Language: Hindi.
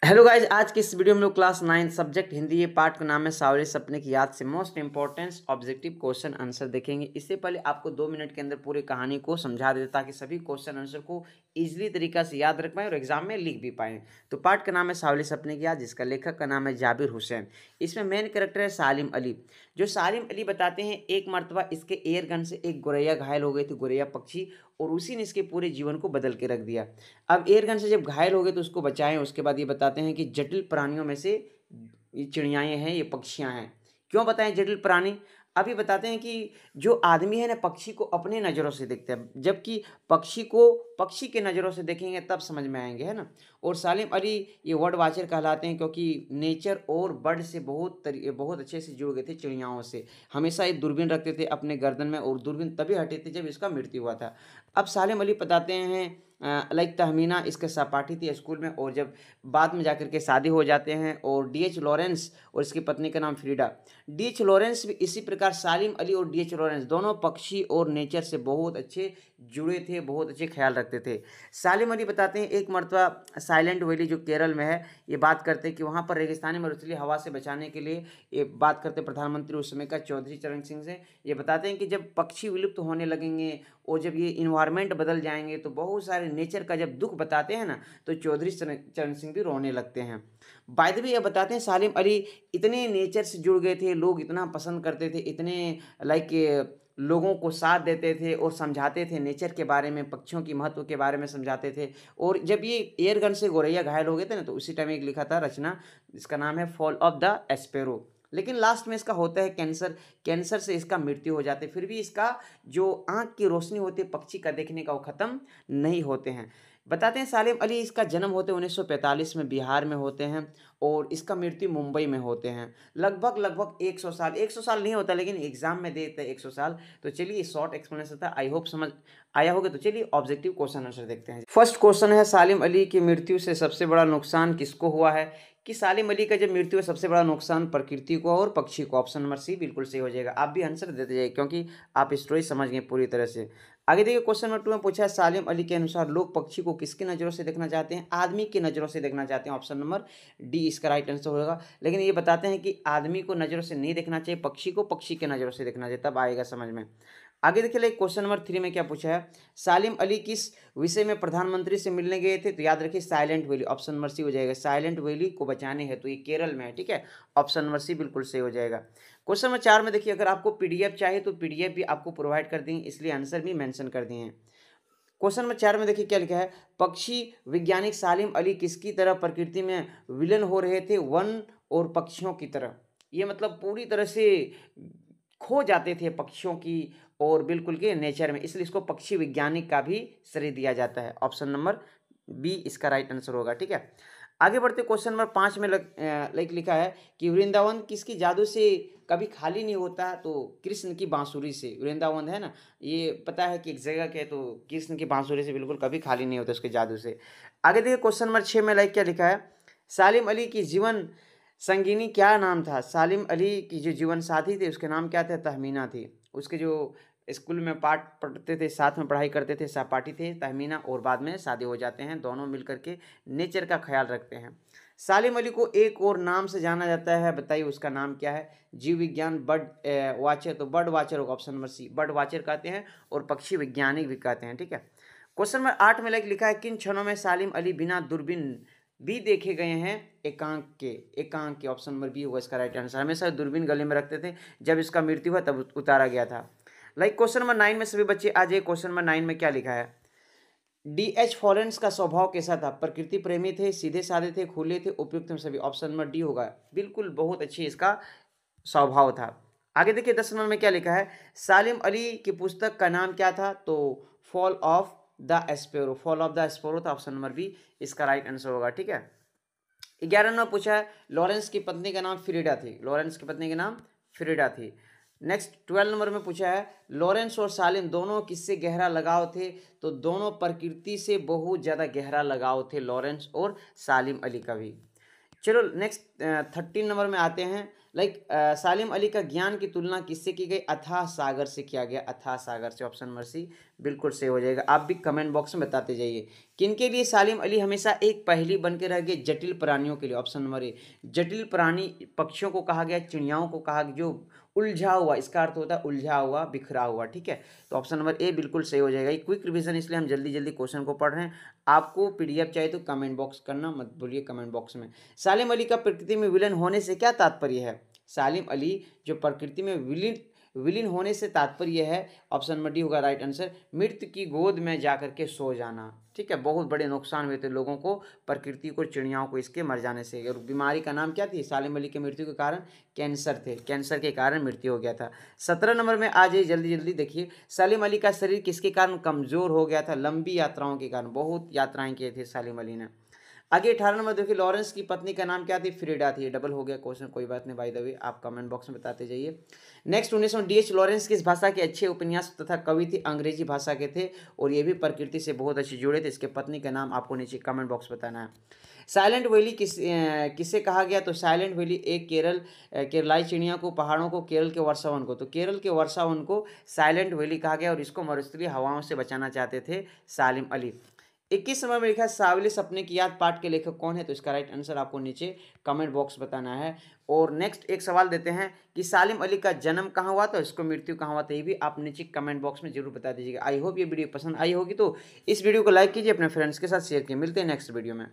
हेलो गाइज, आज की इस वीडियो में लोग क्लास 9 सब्जेक्ट हिंदी ये पार्ट का नाम है सावरे सपने की याद से most important objective question answer देखेंगे। इससे पहले आपको 2 मिनट के अंदर पूरी कहानी को समझा देते ताकि सभी क्वेश्चन आंसर को इजीली तरीका से याद रख पाएँ और एग्जाम में लिख भी पाएँ। तो पार्ट का नाम है सावरे सपने की याद, जिसका लेखक का नाम है जाबिर हुसैन। इसमें मेन कैरेक्टर है सालिम अली। जो सालिम अली बताते हैं एक मरतबा इसके एयर गन से एक गोरैया घायल हो गई थी, गोरैया पक्षी, और उसी ने इसके पूरे जीवन को बदल के रख दिया। अब एयरगन से जब घायल हो गए तो उसको बचाएं। उसके बाद ये बताते हैं कि जटिल प्राणियों में से ये चिड़ियाएँ हैं, ये पक्षियाँ हैं। क्यों बताएं जटिल प्राणी? अभी बताते हैं कि जो आदमी है ना, पक्षी को अपने नज़रों से देखते हैं, जबकि पक्षी को पक्षी के नज़रों से देखेंगे तब समझ में आएंगे, है ना। और सालिम अली ये वर्ड वाचर कहलाते हैं क्योंकि नेचर और बर्ड से बहुत अच्छे से जुड़ गए थे, चिड़ियाओं से। हमेशा एक दूरबीन रखते थे अपने गर्दन में, और दूरबीन तभी हटे थे जब इसका मृत्यु हुआ था। अब सालिम अली बताते हैं लाइक तहमीना इसके सहपाठी थी स्कूल में, और जब बाद में जाकर के शादी हो जाते हैं, और डीएच लॉरेंस और इसकी पत्नी का नाम फ्रीडा। डीएच लॉरेंस भी इसी प्रकार सालिम अली और डीएच लॉरेंस दोनों पक्षी और नेचर से बहुत अच्छे जुड़े थे, बहुत अच्छे ख्याल रखते थे। सालिम अली बताते हैं एक मरतबा साइलेंट वैली जो केरल में है, ये बात करते हैं कि वहाँ पर रेगिस्तानी मरुस्थलीय हवा से बचाने के लिए ये बात करते प्रधानमंत्री उस समय का चौधरी चरण सिंह से। ये बताते हैं कि जब पक्षी विलुप्त होने लगेंगे और जब ये इन्वायरमेंट बदल जाएंगे तो बहुत सारे नेचर का जब दुख बताते हैं ना, तो चौधरी चरण सिंह भी रोने लगते हैं। बाय द वे ये बताते हैं सालिम अली इतने नेचर से जुड़ गए थे, लोग इतना पसंद करते थे, इतने लाइक लोगों को साथ देते थे और समझाते थे नेचर के बारे में, पक्षियों की महत्व के बारे में समझाते थे। और जब ये एयर गन से गोरैया घायल हो गए थे ना, तो उसी टाइम एक लिखा था रचना, जिसका नाम है फॉल ऑफ द एस्पेरो। लेकिन लास्ट में इसका होता है कैंसर, कैंसर से इसका मृत्यु हो जाती है। फिर भी इसका जो आँख की रोशनी होती है पक्षी का देखने का, वो ख़त्म नहीं होते हैं। बताते हैं सालिम अली इसका जन्म होते 1945 में बिहार में होते हैं, और इसका मृत्यु मुंबई में होते हैं। लगभग 100 साल, 100 साल नहीं होता लेकिन एग्जाम में देते हैं 100 साल। तो चलिए शॉर्ट एक्सप्लेनेशन था, आई होप समझ आया होगा। तो चलिए ऑब्जेक्टिव क्वेश्चन आंसर देखते हैं। फर्स्ट क्वेश्चन है सालिम अली की मृत्यु से सबसे बड़ा नुकसान किसको हुआ है? कि सालिम अली का जब मृत्यु है सबसे बड़ा नुकसान प्रकृति को और पक्षी को। ऑप्शन नंबर सी बिल्कुल सही हो जाएगा। आप भी आंसर देते जाइए क्योंकि आप स्टोरी समझ गए पूरी तरह से। आगे देखिए क्वेश्चन नंबर 2 में पूछा है सालिम अली के अनुसार लोग पक्षी को किसकी नज़रों से देखना चाहते हैं? आदमी की नज़रों से देखना चाहते हैं। ऑप्शन नंबर डी इसका राइट आंसर होगा। लेकिन ये बताते हैं कि आदमी को नज़रों से नहीं देखना चाहिए, पक्षी को पक्षी के नज़रों से देखना चाहिए, तब आएगा समझ में। आगे देखिए क्वेश्चन नंबर 3 में क्या पूछा है, सालिम अली किस विषय में प्रधानमंत्री से मिलने गए थे? तो याद रखिए silent valley, option number C हो जाएगा। साइलेंट वैली को बचाने हेतु, ये केरल में है, ठीक है। ऑप्शन नंबर सी बिल्कुल सही हो जाएगा। क्वेश्चन नंबर 4 में देखिए अगर आपको पीडीएफ चाहिए तो पीडीएफ भी आपको प्रोवाइड कर देंगे, इसलिए आंसर भी मेंशन कर दिए हैं। क्वेश्चन नंबर 4 में देखिए क्या लिखा है, पक्षी वैज्ञानिक सालिम अली किसकी तरह प्रकृति में विलीन हो रहे थे? वन और पक्षियों की तरह। ये मतलब पूरी तरह से खो जाते थे पक्षियों की और बिल्कुल के नेचर में, इसलिए इसको पक्षी वैज्ञानिक का भी श्रेय दिया जाता है। ऑप्शन नंबर बी इसका राइट आंसर होगा, ठीक है। आगे बढ़ते क्वेश्चन नंबर 5 में लाइक लिखा है कि वृंदावन किसकी जादू से कभी खाली नहीं होता? तो कृष्ण की बांसुरी से। वृंदावन है ना, ये पता है कि एक जगह के, तो कृष्ण की बांसुरी से बिल्कुल कभी खाली नहीं होता, उसके जादू से। आगे देखिए क्वेश्चन नंबर 6 में लाइक क्या लिखा है, सालिम अली की जीवन संगिनी क्या नाम था? सालिम अली की जो जीवन साथी थे उसके नाम क्या थे? तहमीना थी। उसके जो स्कूल में पाठ पढ़ते थे, साथ में पढ़ाई करते थे, सहपाठी थे तहमीना, और बाद में शादी हो जाते हैं, दोनों मिलकर के नेचर का ख्याल रखते हैं। सालिम अली को एक और नाम से जाना जाता है, बताइए उसका नाम क्या है? जीव विज्ञान बर्ड वाचर, तो बर्ड वाचर होगा, option number C. Bird watcher कहते हैं और पक्षी वैज्ञानिक भी कहते हैं, ठीक है। क्वेश्चन नंबर 8 में लिखा है किन क्षणों में सालिम अली बिना दूरबीन भी देखे गए हैं? एकांक के ऑप्शन नंबर बी होगा इसका राइट आंसर। हमेशा दूरबीन गले में रखते थे, जब इसका मृत्यु हुआ तब उतारा गया था। लाइक क्वेश्चन नंबर 9 में सभी बच्चे आ जाइए। क्वेश्चन नंबर 9 में क्या लिखा है, डीएच फॉरेंस का स्वभाव कैसा था? प्रकृति प्रेमी थे, सीधे साधे थे, खुले थे, उपयुक्त थे सभी। ऑप्शन नंबर डी होगा, बिल्कुल बहुत अच्छी इसका स्वभाव था। आगे देखिए 10 नंबर में क्या लिखा है, सालिम अली की पुस्तक का नाम क्या था? तो fall of the Espero, fall of the Espero था, ऑप्शन नंबर बी इसका राइट आंसर होगा, ठीक है। 11 नंबर पूछा है लॉरेंस की पत्नी का नाम फ्रीडा थी। लॉरेंस की पत्नी का नाम फ्रीडा थी। नेक्स्ट 12 नंबर में पूछा है लॉरेंस और सालिम दोनों किससे गहरा लगाव थे? तो दोनों प्रकृति से बहुत ज़्यादा गहरा लगाव थे लॉरेंस और सालिम अली का भी। चलो नेक्स्ट 13 नंबर में आते हैं। सालिम अली का ज्ञान की तुलना किससे की गई? अथाह सागर से किया गया, अथाह सागर से। ऑप्शन नंबर सी बिल्कुल सही हो जाएगा। आप भी कमेंट बॉक्स में बताते जाइए किनके लिए सालिम अली हमेशा एक पहेली बन के रह गए? जटिल प्राणियों के लिए। ऑप्शन नंबर ए, जटिल प्राणी पक्षियों को कहा गया, चिड़ियाओं को कहा गया, जो उलझा हुआ, इसका अर्थ होता है उलझा हुआ, बिखरा हुआ, ठीक है। तो ऑप्शन नंबर ए बिल्कुल सही हो जाएगा। ये क्विक रिवीजन इसलिए हम जल्दी जल्दी क्वेश्चन को पढ़ रहे हैं। आपको पीडीएफ चाहिए तो कमेंट बॉक्स करना मत भूलिए, कमेंट बॉक्स में। सालिम अली का प्रकृति में विलन होने से क्या तात्पर्य है? सालिम अली जो प्रकृति में विलीन होने से तात्पर्य है, ऑप्शन नंबर डी होगा राइट आंसर, मृत्यु की गोद में जाकर के सो जाना, ठीक है। बहुत बड़े नुकसान हुए थे लोगों को, प्रकृति को, चिड़ियाओं को इसके मर जाने से। और बीमारी का नाम क्या थी सालिम अली की मृत्यु के कारण? कैंसर थे, कैंसर के कारण मृत्यु हो गया था। 17 नंबर में आ जाइए जल्दी जल्दी देखिए। सालिम अली का शरीर किसके कारण कमजोर हो गया था? लंबी यात्राओं के कारण, बहुत यात्राएं किए थे सालिम अली ने। आगे 18 नंबर देखिए, लॉरेंस की पत्नी का नाम क्या थी? फ्रीडा थी। डबल हो गया क्वेश्चन, कोई बात नहीं, बाय द वे आप कमेंट बॉक्स में बताते जाइए। नेक्स्ट 19 में डीएच लॉरेंस किस भाषा के अच्छे उपन्यास तथा कवि थे? अंग्रेजी भाषा के थे और ये भी प्रकृति से बहुत अच्छे जुड़े थे। इसके पत्नी का नाम आपको नीचे कमेंट बॉक्स बताना है। साइलेंट वैली किसे कहा गया? तो साइलेंट वैली एक केरलाई चिड़िया को, पहाड़ों को, केरल के वर्षावन को। तो केरल के वर्षावन को साइलेंट वैली कहा गया और इसको मरुस्थलीय हवाओं से बचाना चाहते थे सालिम अली। 21 नंबर में लिखा है सावली सपने की याद पाठ के लेखक कौन है? तो इसका राइट आंसर आपको नीचे कमेंट बॉक्स बताना है। और नेक्स्ट एक सवाल देते हैं कि सालिम अली का जन्म कहाँ हुआ था, इसको मृत्यु कहाँ हुआ था, ये भी आप नीचे कमेंट बॉक्स में जरूर बता दीजिएगा। आई होप ये वीडियो पसंद आई होगी, तो इस वीडियो को लाइक कीजिए, अपने फ्रेंड्स के साथ शेयर कीजिए। मिलते हैं नेक्स्ट वीडियो में।